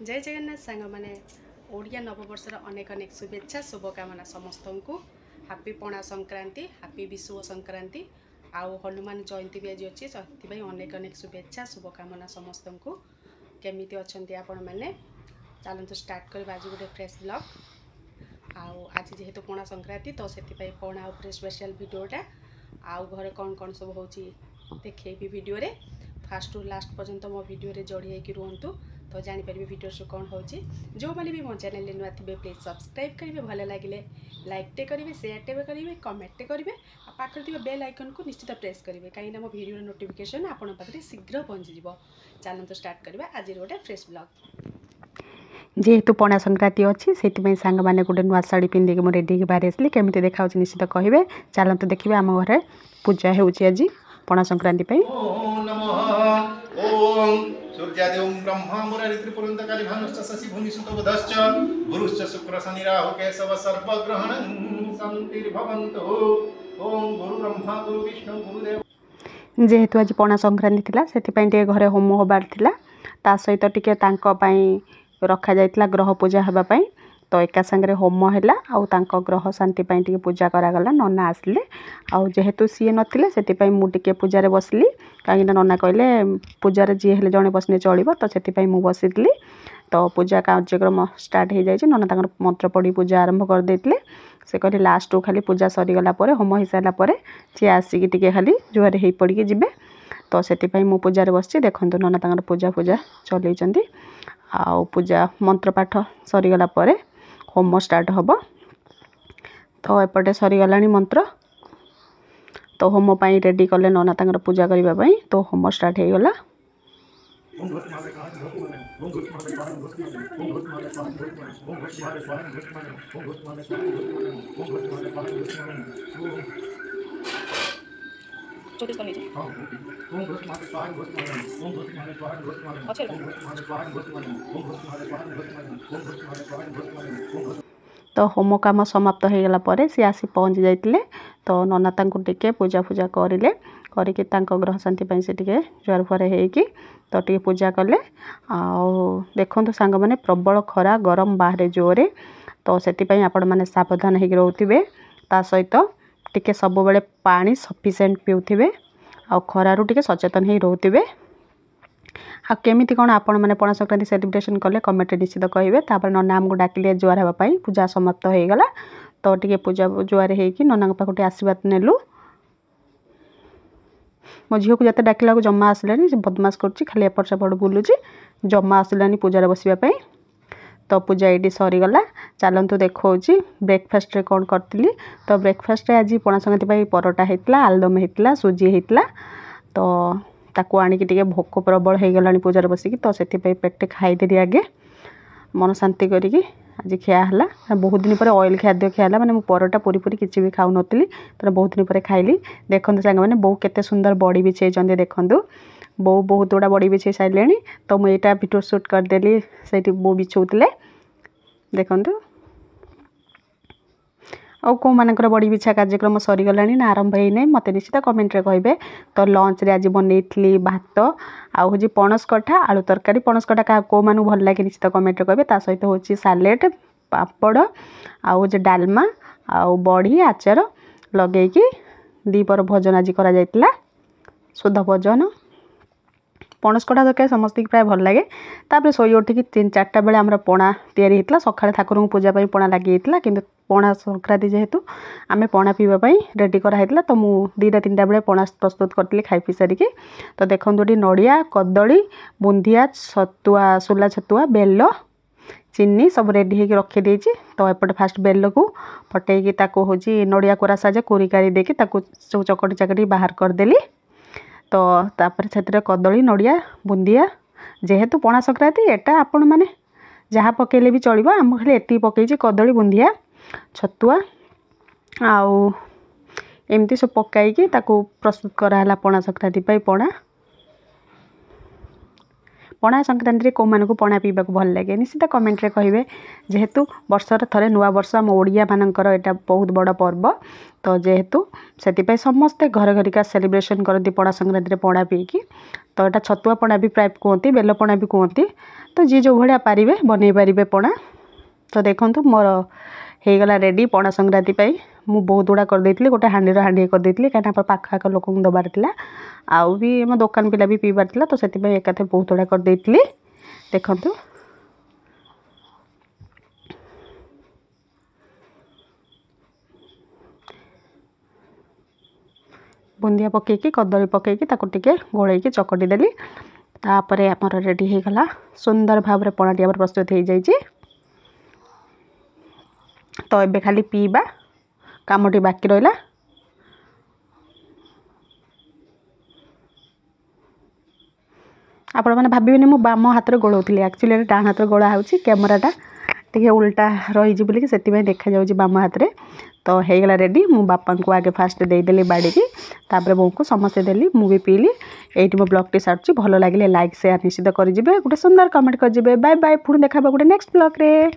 जय जगन्नाथ सांग मैंने ओडिया नववर्षर अनेक अनेक शुभेच्छा शुभकामना समस्त को। हापी पणा संक्रांति, हापी विषुव संक्रांति, आउ हनुमान जयंती भी आज अच्छी से अनेक अनेक शुभेच्छा शुभकामना समस्त को। केमिति अच्छंती आपण मैंने चलते स्टार्ट कर आज गोटे फ्रेश ब्लॉग। आज जेहेतु पणा संक्रांति तो से पणा उपर स्पेशल वीडियोटा आउ घरे कौन कौन सब हो देखेबी वीडियो रे। फास्ट टू लास्ट पर्यंत मो वीडियो रे जोड़ी होकर रुहतु तो जानीपर वीडियो से कौन हो। जो मैंने भी मो चैनल नुआ थे प्लीज सब्सक्राइब करेंगे, भल लगे लाइकटे करेंगे, शेयरटे करेंगे, कमेंटटे करेंगे, पाखे थी बेल आइकन को निश्चित प्रेस करेंगे कहीं मो वीडियो नोटिफिकेशन आपण पाखे शीघ्र पहुँची। चलते स्टार्ट करवा आज गोटे फ्रेश ब्लॉग। जेहेतु पणा संक्रांति अच्छी से सांग मैंने गोटे नुआ शाढ़ी पिंधिक मुझे रेडी बाहर आसली केमी देखा निश्चित कहे। चलते देखिए आम घर पूजा हो आज पणा संक्रांति। सूर्यादेव ब्रह्मा मुरारी त्रिपुरंतकाली भानुश्च शशि भूमिसुत बुधश्च गुरुश्च शुक्र शनि राहु केशव सर्वग्रहणं शांतिर्भवन्तु। ओम गुरु ब्रह्मा गुरु विष्णु गुरुदेव। जेहेतु आज पणा संक्रांति थिला सेति घरे होम होबार थिला, ता सहित टिके तांको पई रखा जाइतला ग्रह पूजा हबा पई। तो एका संगे होम है आउ ग्रह शांति टी पूजा करागला। नना आसले आउ जेहेतु सी नथिले सेति मुझे पूजार बसली कहीं नना कहले पूजार जी हेले जड़े बसने चलो तो से बसी। तो पूजा कार्यक्रम स्टार्ट हो जाए। नना तक मंत्र पढ़ी पूजा आरंभ कर देते। से कहले लास्ट खाली पूजा सरीगला होम हो सारापर सी आसिक टे खाली जुआर हो पड़ी जी। तो से पूजार बस देखो नना तक पूजा पूजा चलती आउ पूजा मंत्र पाठ सरीगला होम स्टार्ट हम। तो एपटे सरीगला मंत्र तो होम पाई रेडी कले नना तंगर पूजा करने। तो होम स्टार्ट हो गला। तो होम काम समाप्त हो गला परे सी आसी पहुँची जाइए। तो नना टिके पूजा पूजा करें करके ग्रह शांति से टिके जुआर फुआर होगी तो टिके पूजा कले। देखो सांग मैंने प्रबल खरा गरम बाहर जोरे तो से आपण मैंने सावधान हो रोथे। ता सहित टिके सब बेले पानी सफिशिएंट पीउथिबे आ खरारू टिके सचेतन हो रोथे। आ केमिति कौन आपण मैंने पणा संक्रांति सेलिब्रेशन कले कमेंट निश्चित कहे। तापर नना आमको डाकिले जुआर हाँपाई पूजा समाप्त हो गला। तो टिके पूजा जुआर होगी नना पाखे आशीर्वाद नेलु। मो झील को जिते डाकिला जमा आसलानी बदमाश कर खाली एपट सेपट बुलूची जमा आसलानी पूजार बसवाई। तो पूजा ये सरीगला। चलतु देखो ब्रेकफास्ट रे कौन करी। तो ब्रेकफास्ट आज पणा संक्रांति परोटा होता, आलुदम होता, सुजी होता। तो ताकू आणिकी टिके भोक प्रबल हो गला पूजार बसिकी। तो से पेटे खाईदेली आगे मन शांति करी आज खियाला। बहुत दिन पर ऑयल खाद्य खियाला मैंने परोटा पूरी पूरी किसी भी खाऊ नी तो बहुत दिन पर खाइली। देखो सांग मैंने बो केते सुंदर बड़ी बिछे देखु बो बहुत गुड़ा बड़ी बिछे सारे। तो मुझे यहाँ वीडियो शूट करदेली से बो बिछौले देखु। और कौ मानकर बड़ी बिछा कार्यक्रम सरीगला ना आरंभ होना मत निश्चित कमेंट रे कहे। तो लंच रे आज बनई भात आउ पणस कठा आलू तरकारी। पणस कठा क्या कौ मानू भल लगे निश्चित कमेंट रे कहे। सहित हूँ सालेड पापड़ आउ डालमा आउ बड़ी आचार लगे दीपर भोजन आज करा शुद्ध भोजन। पणस कठा तरकारी समस्त प्राय भल लगे। तापर शोई उठिकी 3-4टा बेले आमर पणा तैयारी होता। सकाଳେ ठाकुर को पूजा पणा लगी कि पणा संक्रांति जेहेतु आम पणा पीवाई रेडी कराइला। तो मुझे 2-3टा बेले पणा प्रस्तुत करी खाई पी सारिकी। तो देखो ये नड़िया कदली बुंदिया छतुआ सोला छतुआ बेल चीनी सब रेडी होकर रखी। तो एपटे फास्ट बेल को फटेकी हूँ नड़िया कोरा साजे कोरी कारी देकी चकटी चाकटी बाहर करदेली। तो तापर से कदली नड़िया बुंदिया जेहेतु पणा संक्रांति एटा आपण मैंने जहाँ पकेले भी चलो। आम खाली एति पकई कदली बुंदिया छतुआ आउ एमती सब पकई प्रस्तुत कराला पणा संक्रांति पणा। पणा संक्रांति कौ मानक पणा पीवा भल लगे निश्चित कमेंट रे कहे। जेहेतु वर्षर थरे नुआ वर्ष आम ओडिया मानकर एटा बहुत बड़ पर्व। तो जेहेतु से समस्ते घर घरिका सेलिब्रेशन करती पणा संक्रांति पणा पीकी। तो यहाँ छतुआ पणा भी प्राय कहती बेल पणा भी कहती। तो जी जो भाया पारे बन पारे पणा। तो देखो मोर होगला रेडी पणा संक्रांति मु बहुत गुड़ा करदे गोटे हांडी हांडी करदे कहीं पाख आख लोक दबार था आउ भी आम दुकान पिला भी पीबार था तो से एकाथे बहुत गुड़ा करदे देखु बुंदिया पकईकी कदली पकईकी टे गोलैकी चकटी देली तापर आमर रेडी होगला सुंदर भाव में पणाटी आम प्रस्तुत हो जाए। तो ये खाली पीवा कामटी बाकी रहा आपण मैंने भाविनी मु बाम हाथ में गोलाऊली एक्चुअली डाण हाथ में गोला हो कैमेराटा टे उल्टा रही बोलिकी से देखा जाऊँ बाम हाथ में। तो होगला रेडी मु बापा को आगे फास्ट देदेली बाड़ी की तापर बो को समस्ते देली मु भी पीली। ये मो ब्लॉग टी सार्ची भल लगे लाइक शेयर निश्चित करेंगे गोटे सुंदर कमेंट करेंगे। बाय बाय पुणी देखा गोटे नेक्स्ट ब्लॉग रे।